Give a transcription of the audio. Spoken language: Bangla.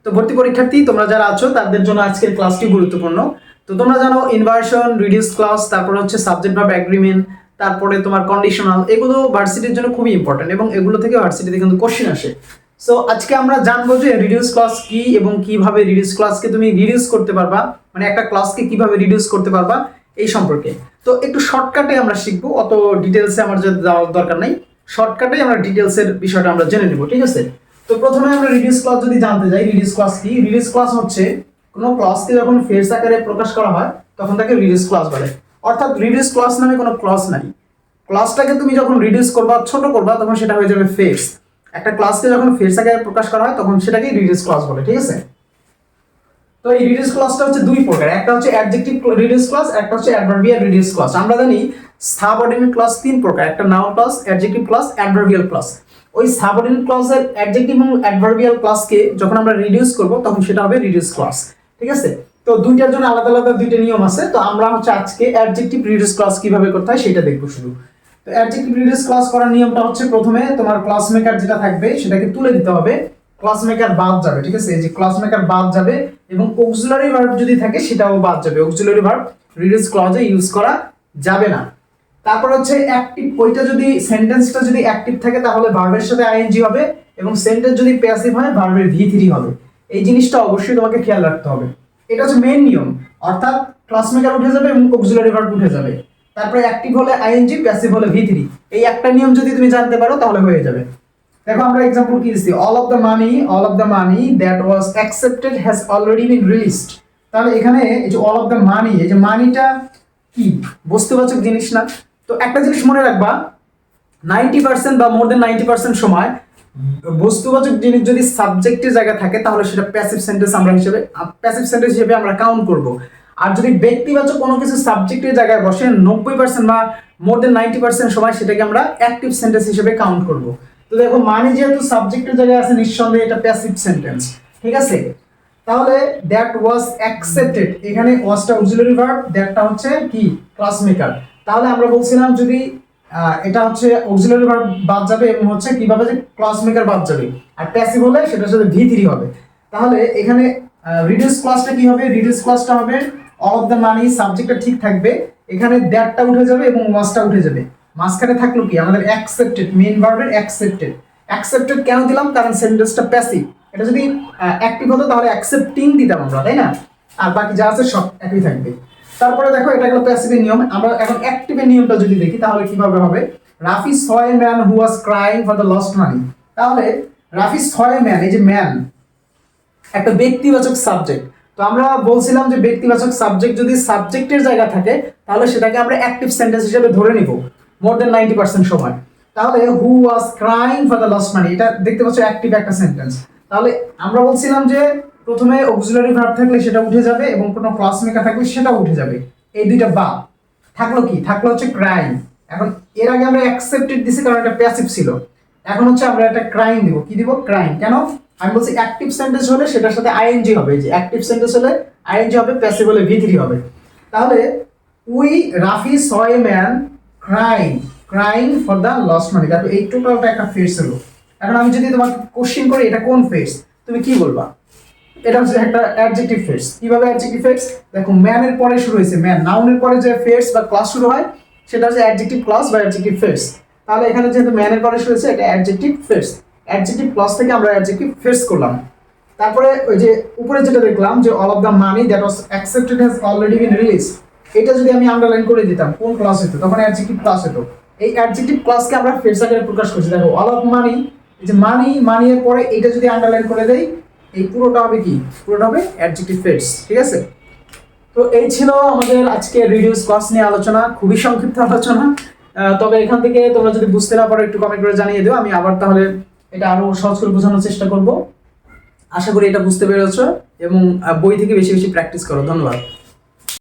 তো ভর্তি পরীক্ষার্থী তোমরা যারা আছো তাদের জন্য আজকের ক্লাসটি গুরুত্বপূর্ণ। তো তোমরা জানো ইনভার্সন, রিডিউস ক্লজ, তারপর হচ্ছে সাবজেক্ট ভার্ব এগ্রিমেন্ট, তারপরে তোমার কন্ডিশনাল, এগুলো ভার্সিটির জন্য খুবই ইম্পর্টেন্ট এবং এগুলো থেকে ভার্সিটিতে কিন্তু কোশ্চেন আসে। সো আজকে আমরা জানবো যে রিডিউস ক্লজ কি এবং কিভাবে রিডিউস ক্লজকে তুমি রিডিউস করতে পারবা, মানে একটা ক্লজকে কিভাবে রিডিউস করতে পারবা এই সম্পর্কে। তো একটু শর্টকাটে আমরা শিখবো, অত ডিটেলসে আমার যদি যাওয়ার দরকার নেই, শর্টকাটে আমরা ডিটেলসের বিষয়টা আমরা জেনে নেব, ঠিক আছে? তো প্রথমে আমরা রিডিউস ক্লজ যদি জানতে যাই, রিডিউস ক্লজ কি? রিডিউস ক্লজ হচ্ছে কোনো ক্লজকে যখন ফেজ আকারে প্রকাশ করা হয় তখন তাকে রিডিউস ক্লজ বলে। অর্থাৎ রিডিউস ক্লজ নামে কোনো ক্লজ নাই। ক্লজটাকে তুমি যখন রিডিউস করবা, ছোট করবা, তখন সেটা হয়ে যাবে ফেজ। একটা ক্লজকে যখন ফেজ আকারে প্রকাশ করা হয় তখন সেটাকে রিডিউস ক্লজ বলে, ঠিক আছে? তো এই রিডিউস ক্লজটা হচ্ছে দুই প্রকার, একটা হচ্ছে অ্যাডজেক্টিভ রিডিউস ক্লজ, একটা হচ্ছে অ্যাডভার্বিয়াল রিডিউস ক্লজ। আমরা জানি সাবঅর্ডিনেট ক্লজ তিন প্রকার, একটা noun clause, adjective clause, adverbial clause. ওই সাবঅর্ডিনেট ক্লজের অ্যাডজেক্টিভ এবং অ্যাডভার্বিয়াল ক্লজকে যখন আমরা রিডিউস করব তখন সেটা হবে রিডিউস ক্লজ, ঠিক আছে? তো দুইটার জন্য আলাদা আলাদা দুইটা নিয়ম আছে। তো আমরা হচ্ছে আজকে অ্যাডজেক্টিভ রিডিউস ক্লজ কিভাবে করতে হয় সেটা দেখবো শুধু। তো অ্যাডজেক্টিভ রিডিউস ক্লজ করার নিয়মটা হচ্ছে প্রথমে তোমার ক্লজ মেকার যেটা থাকবে সেটাকে তুলে দিতে হবে, ক্লজ মেকার বাদ যাবে, ঠিক আছে? এই যে ক্লজ মেকার বাদ যাবে এবং অক্সিলারি ভার্ব যদি থাকে সেটাও বাদ যাবে। অক্সিলারি ভার্ব রিডিউস ক্লজে ইউজ করা যাবে না। তারপর হচ্ছে অ্যাক্টিভ, ওইটা যদি সেন্টেন্সটা যদি অ্যাক্টিভ থাকে তাহলে ভার্বের সাথে আইএনজি হবে এবং সেন্টেন্স যদি প্যাসিভ হয় ভার্বের ভি3 হবে। এই জিনিসটা অবশ্যই তোমাকে খেয়াল রাখতে হবে। এটা হচ্ছে মেইন নিয়ম, অর্থাৎ ক্লজ মেকার উঠে যাবে এবং অক্সিলারি ভার্ব উঠে যাবে। তারপরে অ্যাক্টিভ হলে আইএনজি, প্যাসিভ হলে ভি3। এই একটা নিয়ম যদি তুমি জানতে পারো তাহলে হয়ে যাবে। দেখো আমরা एग्जांपल কি দিছি, all of the money that was accepted has already been released. তাহলে এখানে এই যে অল অফ দ্য মানি, এই যে মানিটা কি বস্তুবাচক জিনিস না? তো একটা জিনিস মনে রাখবা, 90% বা মোর দেন 90% সময় বস্তুবাচক জিনিস যদি সাবজেক্টের জায়গা থাকে তাহলে সেটা প্যাসিভ সেন্টেন্স হিসেবে আমরা কাউন্ট করব। আর যদি ব্যক্তিবাচক কোনো কিছু সাবজেক্টের জায়গায় বসে 90% বা মোর দেন 90% সময় সেটাকে আমরা অ্যাক্টিভ সেন্টেন্স হিসেবে কাউন্ট করব। তো দেখো মানি যেহেতু সাবজেক্টের জায়গায় আছে, নিঃসন্দেহে এটা প্যাসিভ সেন্টেন্স, ঠিক আছে? তাহলে দ্যাট ওয়াজ অ্যাকসেপ্টেড, এখানে ওয়াজটা অক্সিলারি ভার্ব, দ্যাটটা হচ্ছে কি ক্লজ মেকার। তাহলে আমরা বলছিলাম যদি এটা হচ্ছে অক্সিলারি ভার্ব বাদ যাবে এবং হচ্ছে কিভাবে যে ক্লজ মেকার বাদ যাবে, আর প্যাসিভ হলে সেটার সাথে ভি3 হবে। তাহলে এখানে রিডিউস ক্লজটা কি হবে? রিডিউস ক্লজটা হবে অল অফ দ্য মানি, সাবজেক্টটা ঠিক থাকবে, এখানে দ্যাটটা উঠে যাবে এবং ওয়াজটা উঠে যাবে। মাঝখানে থাকলো কি আমাদের অ্যাকসেপ্টেড, মেইন ভার্বের অ্যাকসেপ্টেড কেন দিলাম? কারণ সেন্টেন্সটা প্যাসিভ। এটা যদি অ্যাক্টিভ হতো তাহলে অ্যাকসেপ্টিং দিতাম আমরা, তাই না? আর বাকি যা আছে সব একই থাকবে। তারপরে দেখো এটা হলো প্যাসিভের নিয়ম। আমরা এখন অ্যাক্টিভের নিয়মটা যদি দেখি তাহলে কিভাবে হবে, Rafi says a man who was crying for the lost money. তাহলে রাফি স এ ম্যান, এই যে ম্যান একটা ব্যক্তিবাচক সাবজেক্ট। তো আমরা বলছিলাম যে ব্যক্তিবাচক সাবজেক্ট যদি সাবজেক্টের জায়গা থাকে তাহলে সেটাকে আমরা অ্যাক্টিভ সেন্টেন্স হিসেবে ধরে নিব মোর দেন 90% সময়। তাহলে who was crying for the lost money, এটা দেখতে পাচ্ছ অ্যাক্টিভ একটা সেন্টেন্স। তাহলে আমরা বলছিলাম যে প্রথমে অক্সিলারি ভার্ব থাকলে সেটা উঠে যাবে এবং কোনো ক্লজ মেকার থাকলে সেটাও উঠে যাবে। এই দুইটা বা থাকলো কি? থাকলো হচ্ছে ক্রাইং। এখন এর আগে আমরা অ্যাকসেপ্টেড দিছি কারণ এটা প্যাসিভ ছিল, এখন হচ্ছে আমরা একটা ক্রাইং দিব। কি দিব? ক্রাইং। কেন? আমি বলছি অ্যাক্টিভ সেন্টেন্স হলে সেটার সাথে আইএনজি হবে, যে অ্যাক্টিভ সেন্টেন্স হলে আইএনজি হবে, প্যাসিভ হলে ভি3 হবে। তাহলে we Rafi says a man crying for the lost মানি। দেখো এই টোটালটা একটা ফেজ হলো। এখন আমি যদি তোমাকে কোশ্চেন করি এটা কোন ফেজ, তুমি কি বলবা? এটা হচ্ছে একটা অ্যাডজেক্টিভ ফেজ। কিভাবে অ্যাডজেক্টিভ ফেজ? দেখো ম্যানের পরে শুরু হয়েছে, ম্যান নাউনের পরে যে ফেজ বা ক্লাস শুরু হয় সেটা হচ্ছে অ্যাডজেক্টিভ ক্লাস বা অ্যাডজেক্টিভ ফেজ। তাহলে এখানে যেহেতু ম্যানের পরে শুরু হয়েছে এটা অ্যাডজেক্টিভ ফেজ, অ্যাডজেক্টিভ ক্লাস থেকে আমরা অ্যাডজেক্টিভ ফেজ করলাম। তারপরে ওই যে উপরে যেটা দেখলাম যে all of the money that was accepted has already been released, এটা যদি আমি আন্ডারলাইন করে দিতাম কোন ক্লাস হতো? তখন অ্যাডজেক্টিভ ক্লাস হতো। এই অ্যাডজেক্টিভ ক্লাসকে আমরা ফেজ আকারে প্রকাশ করছি। দেখো অল অফ মানি, এই যে মানি এর পরে এটা যদি আন্ডারলাইন করে দেই এই পুরোটা হবে কি? পুরোটা হবে অ্যাডজেক্টিভ ফেজ, ঠিক আছে? তো এই ছিল আমাদের আজকে রিডিউস ক্লজ নিয়ে আলোচনা, খুবই সংক্ষিপ্ত আলোচনা। তবে এখান থেকে তোমরা যদি বুঝতে না পারো একটু কমেন্ট করে জানিয়ে দিও, আমি আবার তাহলে এটা আরো সহজ করে বোঝানোর চেষ্টা করব। আশা করি এটা বুঝতে পেরেছো এবং বই থেকে বেশি বেশি প্র্যাকটিস করো। ধন্যবাদ।